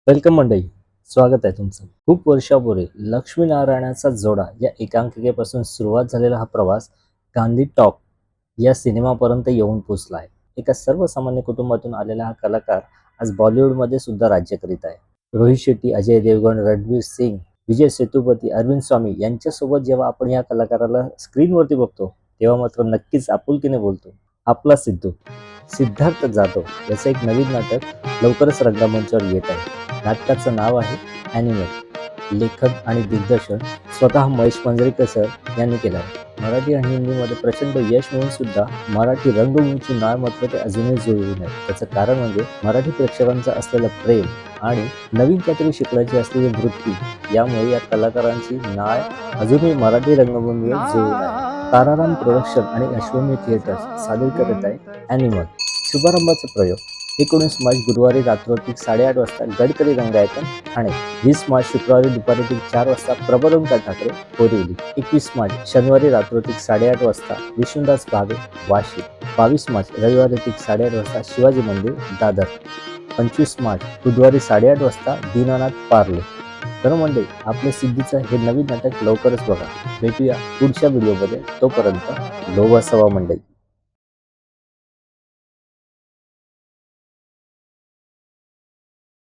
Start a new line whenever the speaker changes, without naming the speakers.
Welcome मंडळी, स्वागत आहे तुमचं. खूप वर्षापूर्वी लक्ष्मीनारायणाचा जोडा या एकांकिकेपासून सुरुवात झालेला हा प्रवास गांधी टॉक या सिनेमापर्यंत येऊन पोचला आहे. एका सर्वसामान्य कुटुंबातून आलेला हा कलाकार आज बॉलिवूडमध्ये सुद्धा राज्य करीत आहे. रोहित शेट्टी, अजय देवगण, रणवीर सिंग, विजय सेतुपती, अरविंद स्वामी यांच्यासोबत जेव्हा आपण या कलाकाराला स्क्रीनवरती बघतो, तेव्हा मात्र नक्कीच आपुलकीने बोलतो, आपला सिद्धू. सिद्धार्थ जाधव याचं एक नवीन नाटक लवकरच रंगमंचावर येत आहे. नाटकाचं नाव आहे ॲनिमल. लेखन आणि दिग्दर्शन स्वतः महेश मांजरेकर सर यांनी केलं आहे. मराठी आणि हिंदीमध्ये प्रचंड यश मिळून सुद्धा मराठी रंगभूमीची नाळ मात्र ते अजूनही जुळली नाही. त्याचं कारण म्हणजे मराठी प्रेक्षकांचं असलेलं प्रेम आणि नवीन काहीतरी शिकण्याची असलेली वृत्ती. यामुळे या कलाकारांची नाळ अजूनही मराठी रंगभूमीवर जुळून आहे. ताराराम प्रोडक्शन आणि अश्वनी थिएटर्स सादर करत आहे ॲनिमल. शुभारंभाचा प्रयोग 19 मार्च गुरुवारी रात्रोঠিক 8:30 वाजता गडकरी रंगायतन ठाणे. 20 मार्च शुक्रवारी दुपारी 4 वाजता प्रबोधनकार ठाकरे बोरिवली. 21 मार्च शनिवारी रात्रोঠিক 8:30 वाजता विष्णुदास भावे वाशी. 22 मार्च रविवारी 8:30 वाजता शिवाजी मंदिर दादर. 25 मार्च बुधवारी 8:30 वाजता दीनानाथ पार्ले. तर मंडळी, आपल्या सिद्धीचं हे नवीन नाटक लवकरच बघा. भेटूया पुढच्या व्हिडिओमध्ये. तोपर्यंत लोभ असावा मंडळी.